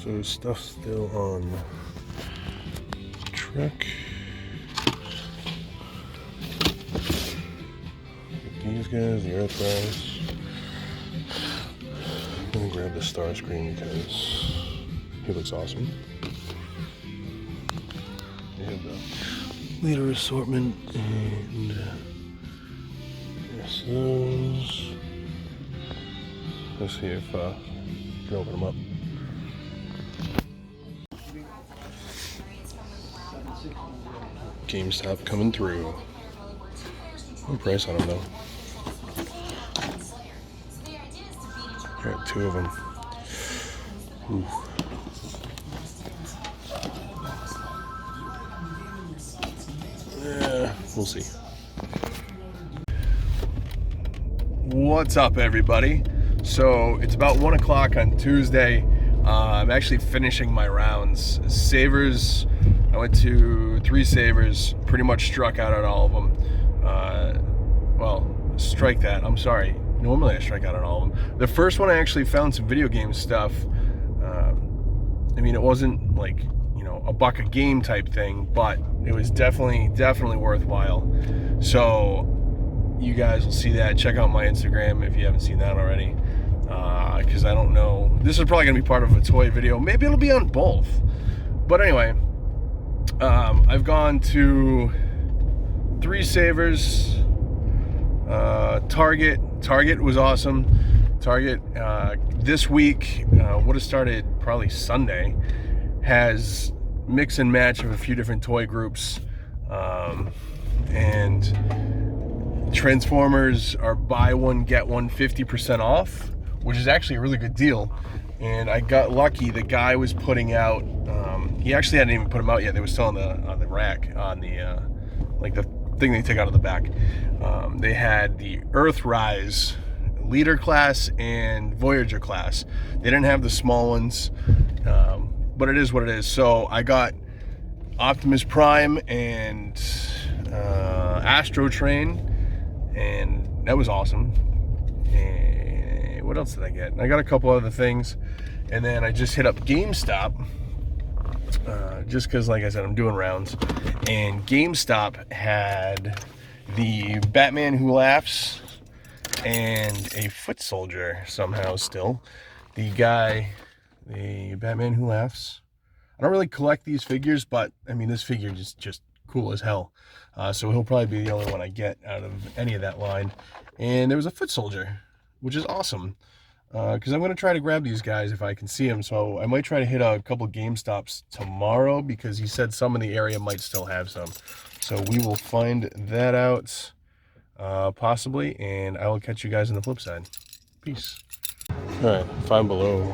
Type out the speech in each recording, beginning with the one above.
So stuff's still on the truck. These guys, the Earthrise. I'm gonna grab the star screen because he looks awesome. They have the leader assortment and there's those. Let's see if we can open them up. GameStop coming through. No price on them though. Got 2 of them. Ooh. Yeah, we'll see. What's up, everybody? So it's about 1 o'clock on Tuesday. I'm actually finishing my rounds. Savers, I went to 3 Savers, pretty much struck out on all of them. Well, strike that, I'm sorry. Normally I strike out on all of them. The first one I actually found some video game stuff. I mean, it wasn't like, you know, a buck a game type thing, but it was definitely worthwhile. So you guys will see that. Check out my Instagram if you haven't seen that already. Because I don't know. This is probably going to be part of a toy video. Maybe it'll be on both. But anyway, I've gone to 3 Savers. Target was awesome. Target this week would have started probably Sunday. Has mix and match of a few different toy groups, and Transformers are buy one get one 50% off, which is actually a really good deal. And I got lucky. The guy was putting out. He actually hadn't even put them out yet. They were still on the rack on the like the thing they take out of the back. They had the Earthrise leader class and Voyager class. They didn't have the small ones, but it is what it is. So I got Optimus Prime and Astro Train, and that was awesome. And what else did I get? I got a couple other things, and then I just hit up GameStop, just because, like I said, I'm doing rounds, and GameStop had the Batman Who Laughs and a foot soldier somehow still. The Batman Who Laughs. I don't really collect these figures, but I mean, this figure is just cool as hell. So he'll probably be the only one I get out of any of that line. And there was a foot soldier, which is awesome. Because I'm going to try to grab these guys if I can see them. So I might try to hit a couple GameStops tomorrow, because he said some in the area might still have some. So we will find that out, possibly, and I will catch you guys on the flip side. Peace. All right, Five Below.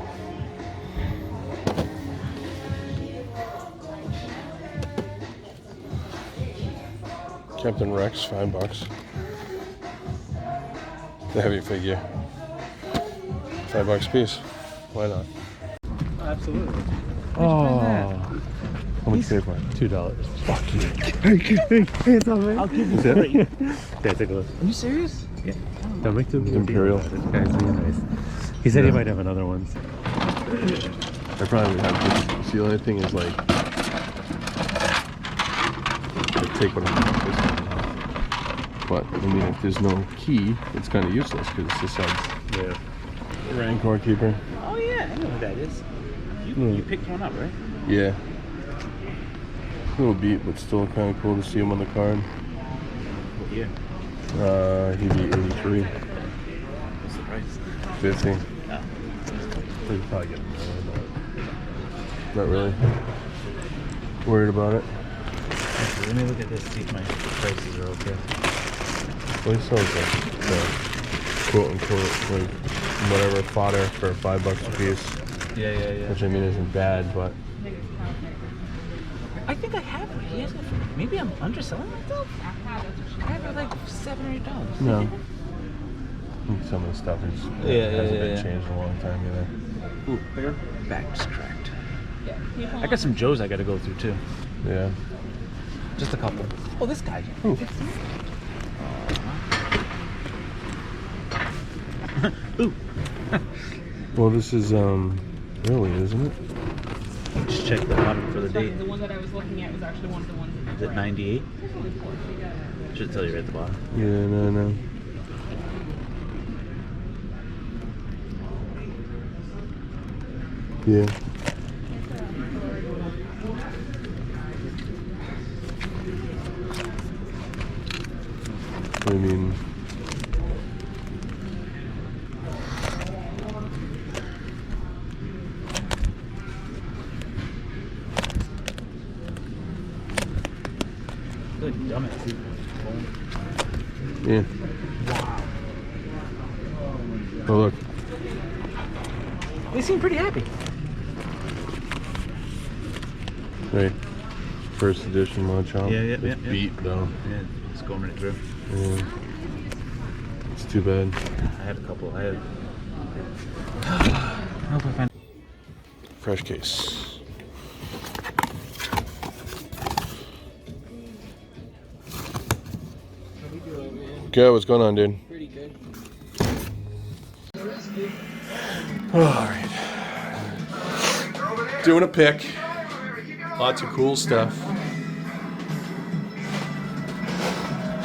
Captain Rex, $5. The heavy figure. $5 a piece. Why not? Absolutely. Oh. How much did you pay for it? $2. Fuck you. It's all right. I'll give you 3. Yeah, take a look. Are you serious? Yeah. Don't make too big. Imperial. This guy's really nice. He said he might have another one. I probably would have to. See, the only thing is, like, I take what I'm. But I mean, if there's no key, it's kind of useless because it's just subs. Yeah. Rancor Keeper. Oh yeah, I know who that is. You picked one up, right? Yeah. A little beat, but still kind of cool to see him on the card. What year? He'd be 83. What's the price? 50. Oh. We could probably get him more, but not really worried about it. Okay, let me look at this, see if my prices are okay. Well, he sells like quote unquote like whatever fodder for $5 a piece. Yeah. Which I mean isn't bad, but I think I have one. He has it for me. Maybe I'm underselling myself. I have it like $7 or $8. no. I think some of the stuff is hasn't been changed in a long time either. Ooh, their back's cracked. I got some Joes I got to go through too. Yeah. Just a couple. Oh, this guy. Ooh. Ooh. Well, this is early, isn't it? Just check the bottom for the date. The one that I was looking at was actually one of the ones that Is it 98? Should tell you right at the bottom. Yeah, no. Yeah. I mean, Good dumbass. yeah. Oh, look. They seem pretty happy. Right. First edition Machop. Yeah. It's beat, though. Yeah, it's going right through. Yeah. It's too bad. I had a couple. I hope I find. Fresh case. Good, what's going on, dude? pretty good. Alright. Doing a pick. Lots of cool stuff.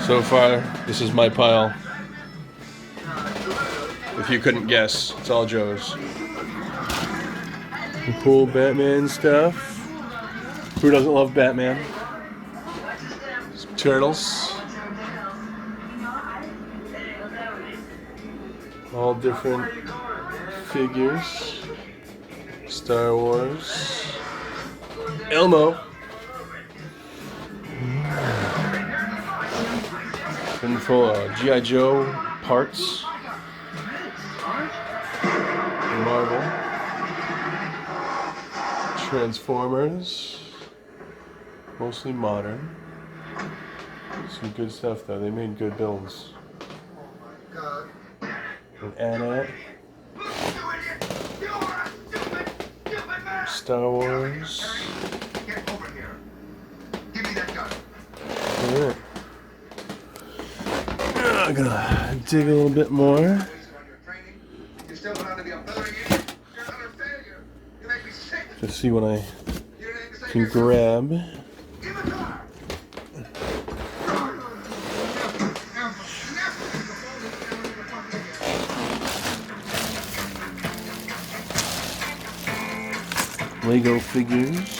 So far, this is my pile. If you couldn't guess, it's all Joe's. Some cool Batman stuff. Who doesn't love Batman? Some turtles. All different figures. Star Wars. Elmo. And full G.I. Joe parts. Marvel. Transformers. Mostly modern. Some good stuff though. They made good builds. An AT-AT. Star Wars. Alright. I'm gonna dig a little bit more. To see what I can grab. Lego figures.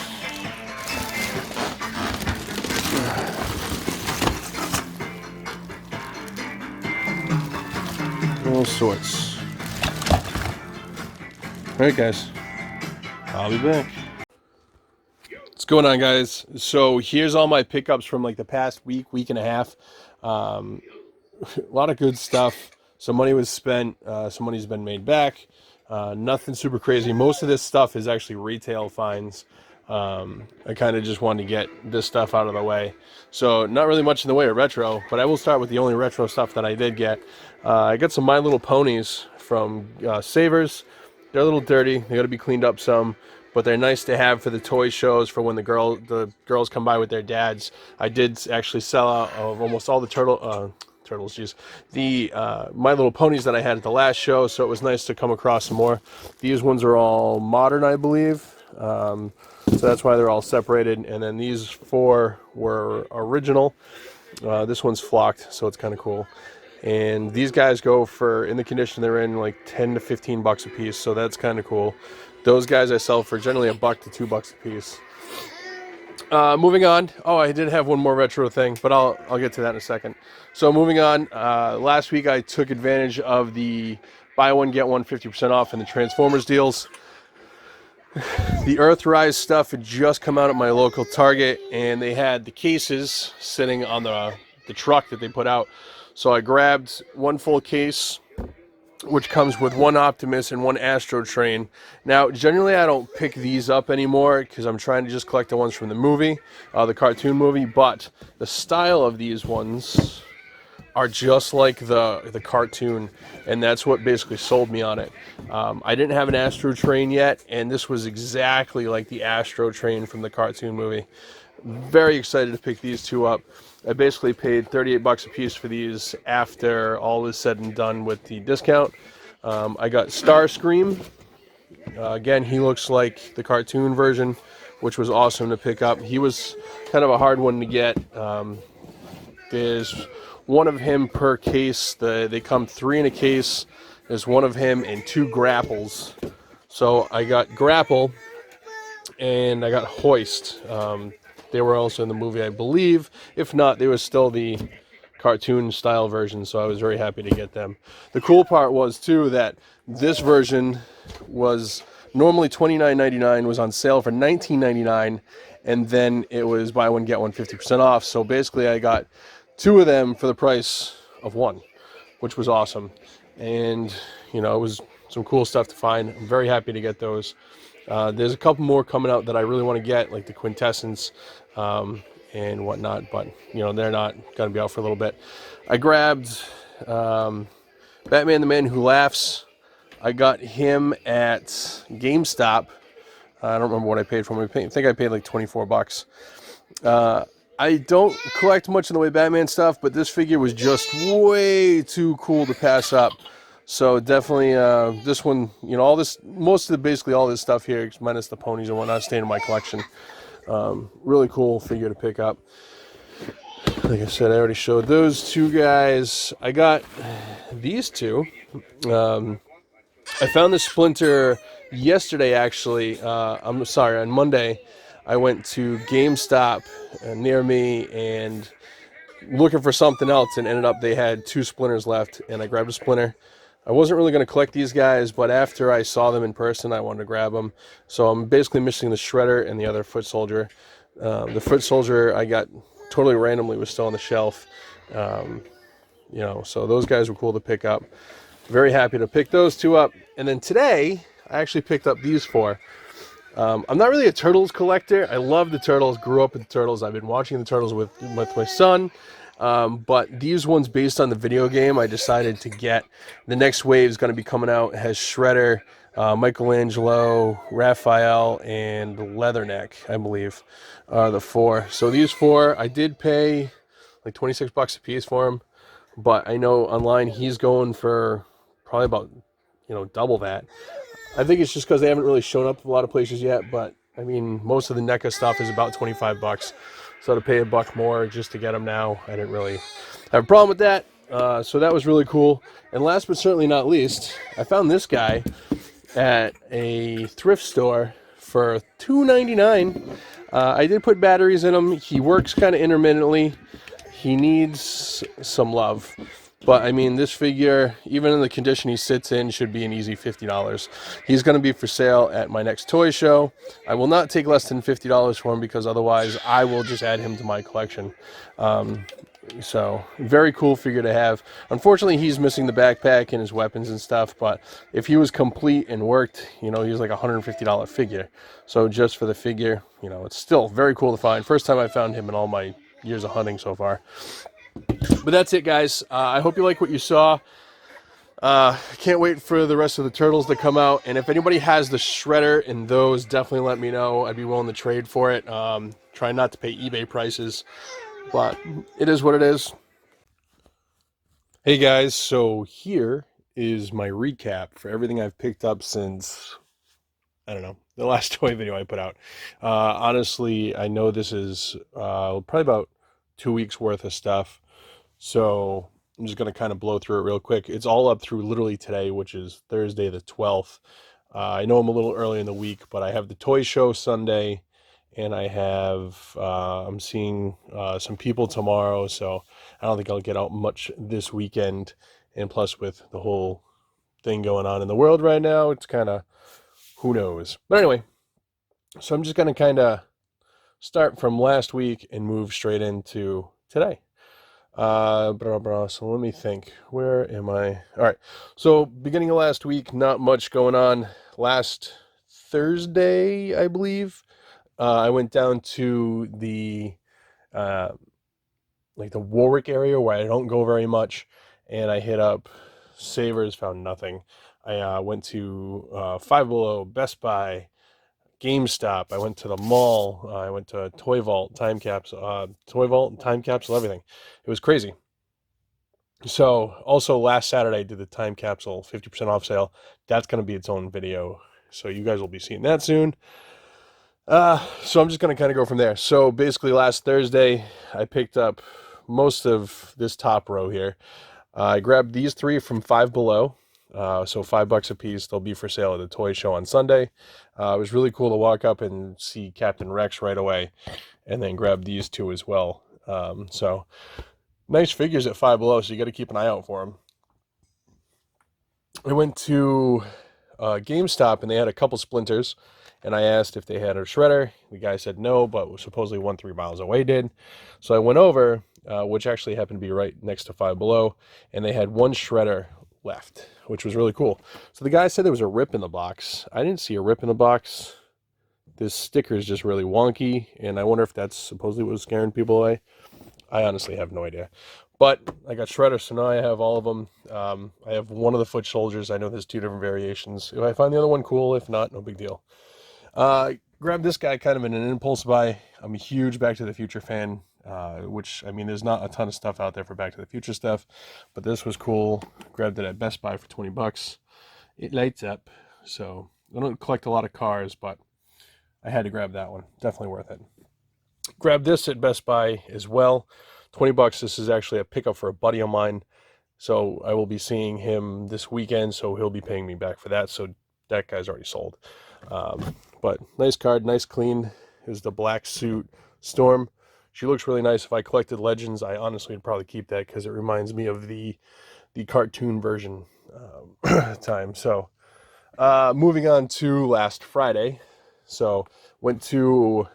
All sorts. Alright guys, I'll be back. What's going on guys? So here's all my pickups from like the past week and a half. A lot of good stuff. Some money was spent, some money's been made back. Nothing super crazy. Most of this stuff is actually retail finds. I kind of just wanted to get this stuff out of the way. So not really much in the way of retro, but I will start with the only retro stuff that I did get. I got some My Little Ponies from Savers. They're a little dirty. They got to be cleaned up some, but they're nice to have for the toy shows for when the girls come by with their dads. I did actually sell out of almost all the turtles, geez. The My Little Ponies that I had at the last show, so it was nice to come across some more. These ones are all modern, I believe. So that's why they're all separated. And then these four were original. This one's flocked, so it's kind of cool. And these guys go for, in the condition they're in, like 10 to 15 bucks a piece, so that's kind of cool. Those guys I sell for generally $1 to $2 a piece. Moving on. Oh, I did have one more retro thing, but I'll get to that in a second. So moving on, last week I took advantage of the buy one get one 50% off and the Transformers deals. The Earthrise stuff had just come out at my local Target, and they had the cases sitting on the truck that they put out. So I grabbed one full case, which comes with one Optimus and one Astro Train. Now, generally I don't pick these up anymore because I'm trying to just collect the ones from the movie, the cartoon movie, but the style of these ones are just like the cartoon, and that's what basically sold me on it. I didn't have an Astro Train yet, and this was exactly like the Astro Train from the cartoon movie. Very excited to pick these two up. I basically paid 38 bucks a piece for these after all is said and done with the discount. I got Starscream. Again, he looks like the cartoon version. which was awesome to pick up. He was kind of a hard one to get. There's one of him per case. They come 3 in a case. There's one of him and 2 grapples. So I got grapple and I got hoist. They were also in the movie, I believe. If not, they were still the cartoon style version, so I was very happy to get them. The cool part was too that this version was normally $29.99, was on sale for $19.99, and then it was buy one get one 50% off. So basically I got 2 of them for the price of 1, which was awesome. And you know, it was some cool stuff to find. I'm very happy to get those. There's a couple more coming out that I really want to get, like the Quintessence and whatnot, but you know, they're not going to be out for a little bit. I grabbed Batman the Man Who Laughs. I got him at GameStop. I don't remember what I paid for him. I think I paid like 24 bucks. I don't collect much in the way of Batman stuff, but this figure was just way too cool to pass up. So definitely this one, you know, all this, most of the, basically all this stuff here, minus the ponies and whatnot, staying in my collection. Really cool figure to pick up. Like I said, I already showed those 2 guys. I got these 2. I found the Splinter yesterday, actually. I'm sorry, on Monday. I went to GameStop near me and looking for something else, and ended up they had 2 Splinters left, and I grabbed a Splinter. I wasn't really going to collect these guys, but after I saw them in person, I wanted to grab them. So I'm basically missing the Shredder and the other Foot Soldier. The Foot Soldier I got totally randomly, was still on the shelf. You know, so those guys were cool to pick up. Very happy to pick those 2 up. And then today, I actually picked up these 4. I'm not really a Turtles collector. I love the Turtles, grew up with the Turtles. I've been watching the Turtles with my son. But these ones, based on the video game, I decided to get. The next wave is going to be coming out. It has Shredder, Michelangelo, Raphael, and Leatherneck, I believe, are the 4. So these 4, I did pay like 26 bucks a piece for them. But I know online he's going for probably about, you know, double that. I think it's just because they haven't really shown up a lot of places yet. But I mean, most of the NECA stuff is about 25 bucks. So to pay $1 more just to get them now, I didn't really have a problem with that. So that was really cool. And last but certainly not least, I found this guy at a thrift store for $2.99. I did put batteries in him. He works kind of intermittently. He needs some love. But I mean, this figure, even in the condition he sits in, should be an easy $50. He's going to be for sale at my next toy show. I will not take less than $50 for him, because otherwise I will just add him to my collection. So very cool figure to have. Unfortunately, he's missing the backpack and his weapons and stuff. But if he was complete and worked, you know, he's like a $150 figure. So just for the figure, you know, it's still very cool to find. First time I found him in all my years of hunting so far. But that's it, guys. I hope you like what you saw. Can't wait for the rest of the Turtles to come out. And if anybody has the Shredder and those, definitely let me know. I'd be willing to trade for it. Try not to pay eBay prices, but it is what it is. Hey guys, so here is my recap for everything I've picked up since, I don't know, the last toy video I put out. Honestly, I know this is probably about 2 weeks worth of stuff. So I'm just going to kind of blow through it real quick. It's all up through literally today, which is Thursday the 12th. I know I'm a little early in the week, but I have the toy show Sunday, and I have, I'm seeing some people tomorrow, so I don't think I'll get out much this weekend. And plus with the whole thing going on in the world right now, it's kind of, who knows. But anyway, so I'm just going to kind of start from last week and move straight into today. So let me think. Where am I? All right. So beginning of last week, not much going on. Last Thursday, I believe, I went down to the like the Warwick area where I don't go very much, and I hit up Savers, found nothing. I went to Five Below, Best Buy, GameStop. I went to the mall. I went to Toy Vault, Time Capsule, everything. It was crazy. So also last Saturday I did the Time Capsule 50% off sale. That's going to be its own video, so you guys will be seeing that soon. So I'm just going to kind of go from there. So basically last Thursday, I picked up most of this top row here. I grabbed these three from Five Below. So $5 a piece. They'll be for sale at the toy show on Sunday. It was really cool to walk up and see Captain Rex right away and then grab these two as well. So nice figures at Five Below, so you got to keep an eye out for them. I went to GameStop and they had a couple splinters, and I asked if they had a shredder. The guy said no, but supposedly 3 miles away did. So I went over, which actually happened to be right next to Five Below, and they had one shredder left, which was really cool. So the guy said there was a rip in the box. I didn't see a rip in the box. This sticker is just really wonky, and I wonder if that's supposedly what was scaring people away. I honestly have no idea. But I got shredders, so now I have all of them. I have one of the foot soldiers. I know there's 2 different variations. If I find the other one cool, if not, no big deal. Grabbed this guy kind of in an impulse buy. I'm a huge Back to the Future fan, which, I mean, there's not a ton of stuff out there for Back to the Future stuff, but this was cool. Grabbed it at Best Buy for 20 bucks. It lights up, so I don't collect a lot of cars, but I had to grab that one. Definitely worth it. Grabbed this at Best Buy as well. 20 bucks. This is actually a pickup for a buddy of mine, so I will be seeing him this weekend, so he'll be paying me back for that, so that guy's already sold. But nice card, nice clean. Is the black suit Storm. She looks really nice. If I collected Legends, I honestly would probably keep that because it reminds me of the cartoon version time. So moving on to last Friday. So went to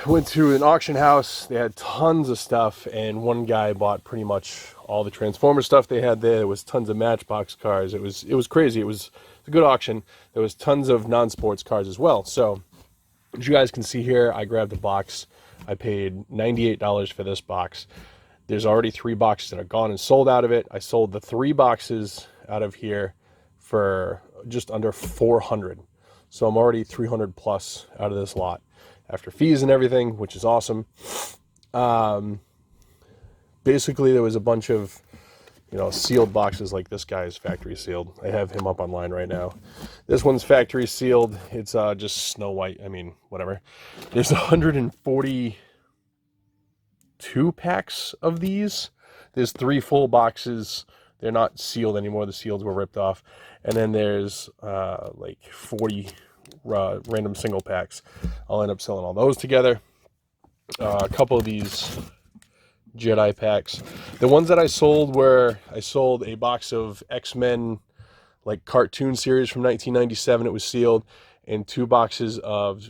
an auction house. They had tons of stuff, and one guy bought pretty much all the Transformer stuff they had there. There was tons of Matchbox cars. It was crazy. It was a good auction. There was tons of non-sports cars as well. So as you guys can see here, I grabbed a box. I paid $98 for this box. There's already 3 boxes that are gone and sold out of it. I sold the 3 boxes out of here for just under $400. So I'm already 300 plus out of this lot after fees and everything, which is awesome. Basically, there was a bunch of, sealed boxes like this guy is factory sealed. I have him up online right now. This one's factory sealed. It's just Snow White. I mean, whatever. There's 142 packs of these. There's 3 full boxes. They're not sealed anymore. The seals were ripped off. And then there's like 40 random single packs. I'll end up selling all those together. A couple of these Jedi packs. The ones that I sold a box of X-Men like cartoon series from 1997. It was sealed, and 2 boxes of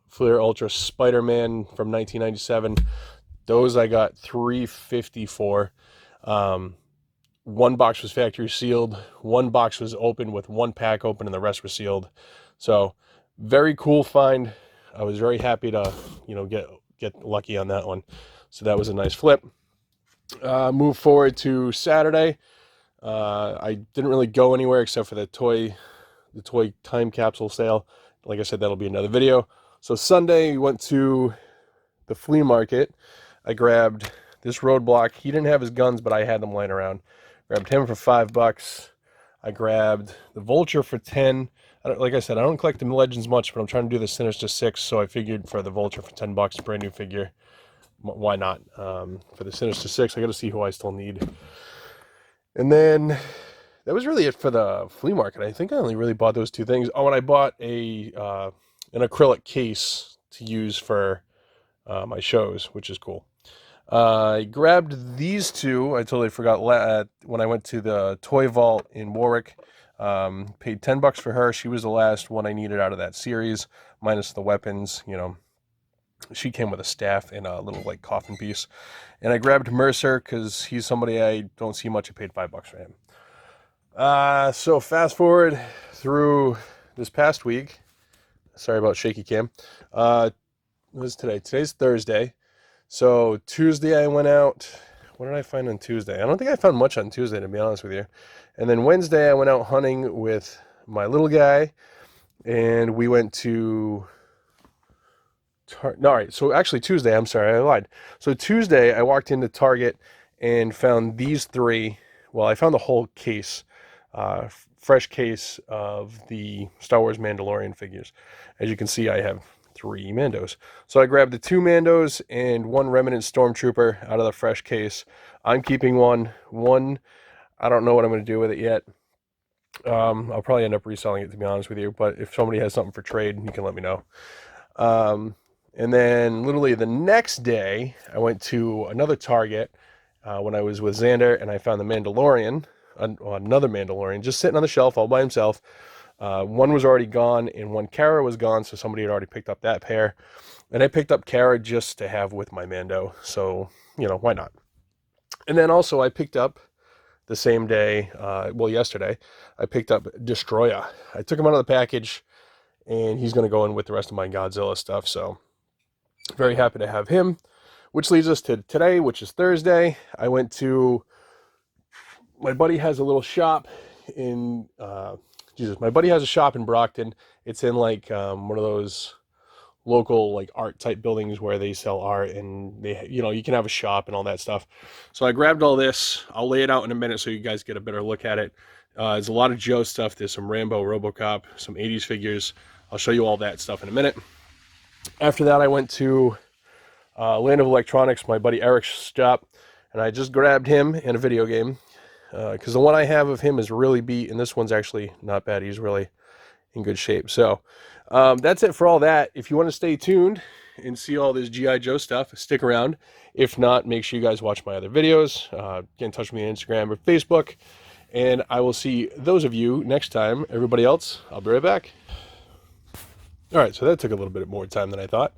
Flare Ultra Spider-Man from 1997. Those I got $350 for. 1 box was factory sealed. 1 box was open with 1 pack open, and the rest were sealed. So very cool find. I was very happy to, get lucky on that one. So that was a nice flip. Move forward to Saturday. I didn't really go anywhere except for the toy time capsule sale. Like I said, that'll be another video. So Sunday, we went to the flea market. I grabbed this Roadblock. He didn't have his guns, but I had them laying around. Grabbed him for $5. I grabbed the Vulture for 10. Like I said, I don't collect the Legends much, but I'm trying to do the Sinister 6, so I figured for the Vulture for $10, brand new figure, why not? For the Sinister 6, I got to see who I still need. And then that was really it for the flea market. I think I only really bought those 2 things. Oh, and I bought an acrylic case to use for my shows, which is cool. I grabbed these 2. I totally forgot when I went to the Toy Vault in Warwick. Paid $10 for her. She was the last one I needed out of that series, minus the weapons. She came with a staff and a little like coffin piece. And I grabbed Mercer because he's somebody I don't see much. I paid $5 for him. So fast forward through this past week. Sorry about shaky cam. What is today? Today's Thursday. So Tuesday I went out. What did I find on Tuesday? I don't think I found much on Tuesday, to be honest with you. And then Wednesday I went out hunting with my little guy, and we went to all right, so actually Tuesday, I'm sorry, I lied. So Tuesday I walked into Target and found these 3. Well, I found the whole case fresh case of the Star Wars Mandalorian figures. As you can see, I have 3 Mandos. So I grabbed the 2 Mandos and 1 Remnant Stormtrooper out of the fresh case. I'm keeping one. I don't know what I'm going to do with it yet. I'll probably end up reselling it, to be honest with you. But if somebody has something for trade, you can let me know. And then literally the next day, I went to another Target when I was with Xander, and I found the Mandalorian, another Mandalorian, just sitting on the shelf all by himself. One was already gone, and one Kara was gone, so somebody had already picked up that pair. And I picked up Kara just to have with my Mando, so, why not? And then also I picked up the same day, yesterday, I picked up Destroya. I took him out of the package, and he's going to go in with the rest of my Godzilla stuff, so very happy to have him. Which leads us to today, which is Thursday. I went to, my buddy has a little shop in, my buddy has a shop in Brockton. It's in like one of those local like art type buildings where they sell art, and they, you can have a shop and all that stuff. So I grabbed all this. I'll lay it out in a minute so you guys get a better look at it. There's a lot of Joe stuff. There's some Rambo, RoboCop, some 80s figures. I'll show you all that stuff in a minute. After that, I went to Land of Electronics, my buddy Eric's shop, and I just grabbed him and a video game, because the one I have of him is really beat, and this one's actually not bad. He's really in good shape. So that's it for all that. If you want to stay tuned and see all this G.I. Joe stuff, stick around. If not, make sure you guys watch my other videos. Get in touch with me on Instagram or Facebook, and I will see those of you next time. Everybody else, I'll be right back. All right, so that took a little bit more time than I thought.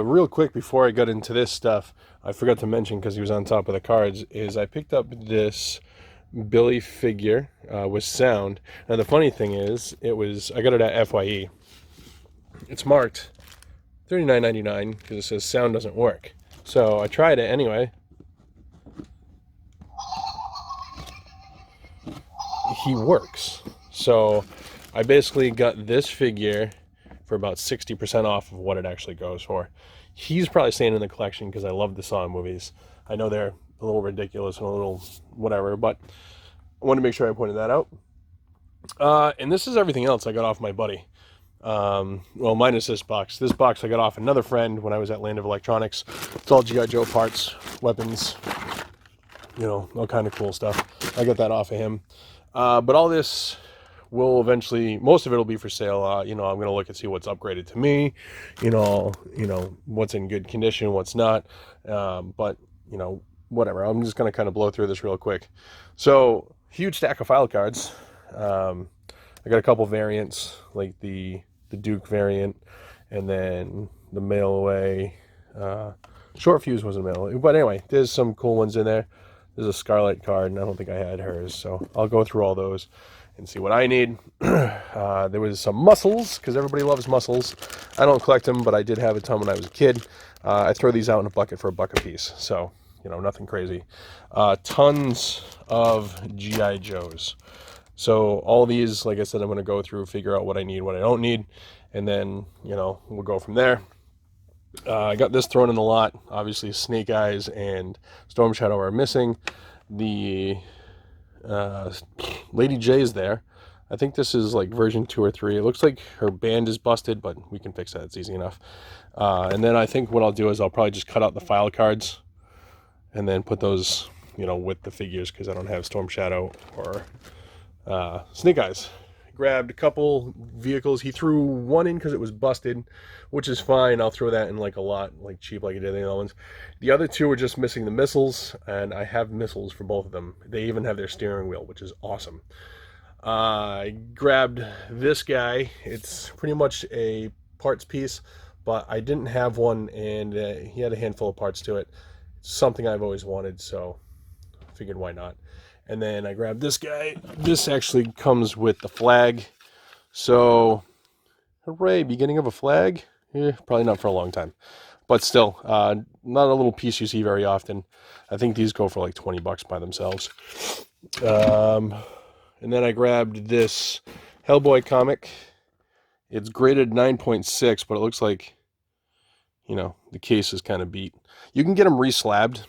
Real quick, before I got into this stuff, I forgot to mention, because he was on top of the cards, is I picked up this Billy figure with sound. Now, the funny thing is, I got it at FYE. It's marked $39.99 because it says sound doesn't work. So I tried it anyway. He works. So I basically got this figure for about 60% off of what it actually goes for. He's probably staying in the collection because I love the Saw movies. I know they're a little ridiculous and a little whatever, but I wanted to make sure I pointed that out. And this is everything else I got off my buddy. Well, minus this box. This box I got off another friend when I was at Land of Electronics. It's all G.I. Joe parts, weapons, all kind of cool stuff. I got that off of him. But all this will eventually, most of it will be for sale. I'm going to look and see what's upgraded to me, what's in good condition, what's not. But, whatever. I'm just going to kind of blow through this real quick. So, huge stack of file cards. I got a couple variants, like the Duke variant, and then the mail away. Short Fuse wasn't mail away. But anyway, there's some cool ones in there. There's a Scarlet card, and I don't think I had hers. So I'll go through all those and see what I need. There was some muscles, because everybody loves muscles. I don't collect them, but I did have a ton when I was a kid. I throw these out in a bucket for $1 a piece. So, nothing crazy. Tons of G.I. Joes. So all these, like I said, I'm going to go through, figure out what I need, what I don't need, and then, we'll go from there. I got this thrown in the lot. Obviously, Snake Eyes and Storm Shadow are missing. The Lady J is there. I think this is like version 2 or 3. It looks like her band is busted, but we can fix that. It's easy enough. And then I think what I'll do is I'll probably just cut out the file cards and then put those, with the figures, because I don't have Storm Shadow or Snake Eyes. Grabbed a couple vehicles. He threw one in because it was busted, which is fine. I'll throw that in like a lot, like cheap, like I did the other ones. The other two were just missing the missiles, and I have missiles for both of them. They even have their steering wheel, which is awesome. I grabbed this guy. It's pretty much a parts piece, but I didn't have one, and he had a handful of parts to it. It's something I've always wanted, so I figured why not. And then I grabbed this guy. This actually comes with the flag. So, hooray, beginning of a flag? Probably not for a long time. But still, not a little piece you see very often. I think these go for like $20 by themselves. And then I grabbed this Hellboy comic. It's graded 9.6, but it looks like, the case is kind of beat. You can get them reslabbed.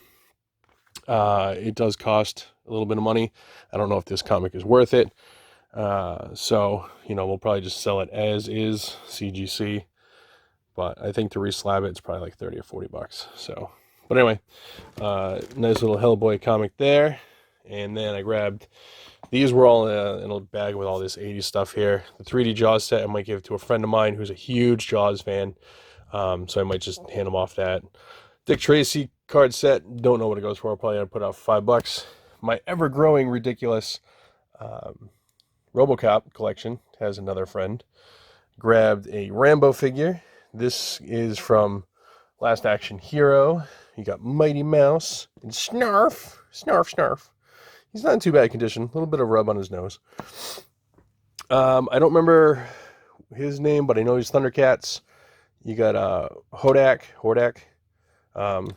It does cost a little bit of money. I don't know if this comic is worth it. So, you know, we'll probably just sell it as is, CGC. But I think to reslab it, it's probably like 30 or 40 bucks. So, but anyway, nice little Hellboy comic there. And then I grabbed, these were all in a bag with all this 80s stuff here. The 3D Jaws set I might give to a friend of mine who's a huge Jaws fan. So I might just hand him off that. Dick Tracy card set, don't know what it goes for. I'll probably have to put out $5. My ever-growing ridiculous RoboCop collection has another friend. Grabbed a Rambo figure. This is from Last Action Hero. You got Mighty Mouse and Snarf. Snarf. He's not in too bad condition. A little bit of rub on his nose. I don't remember his name, but I know he's Thundercats. You got Hordak.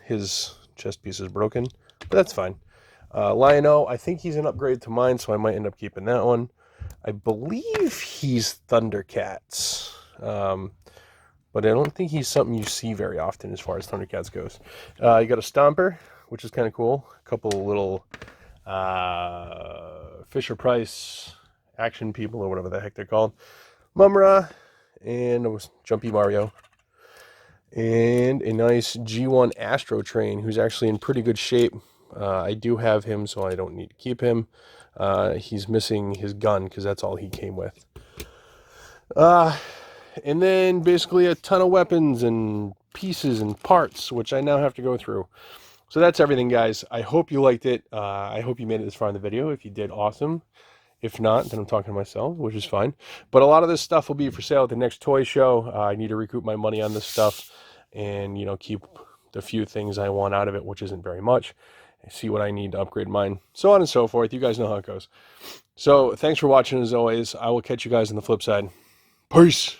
His chest piece is broken, but that's fine. Lion-O, I think he's an upgrade to mine, so I might end up keeping that one. I believe he's Thundercats. But I don't think he's something you see very often as far as Thundercats goes. You got a Stomper, which is kind of cool. A couple little Fisher-Price action people, or whatever the heck they're called. Mumra, and Jumpy Mario. And a nice G1 Astro Train, who's actually in pretty good shape. I do have him, so I don't need to keep him. He's missing his gun, because that's all he came with. And then basically a ton of weapons and pieces and parts, which I now have to go through. So that's everything, guys. I hope you liked it. I hope you made it this far in the video. If you did, awesome. If not, then I'm talking to myself, which is fine. But a lot of this stuff will be for sale at the next toy show. I need to recoup my money on this stuff and, you know, keep the few things I want out of it, which isn't very much. See what I need to upgrade mine. So on and so forth. You guys know how it goes. So thanks for watching as always. I will catch you guys on the flip side. Peace.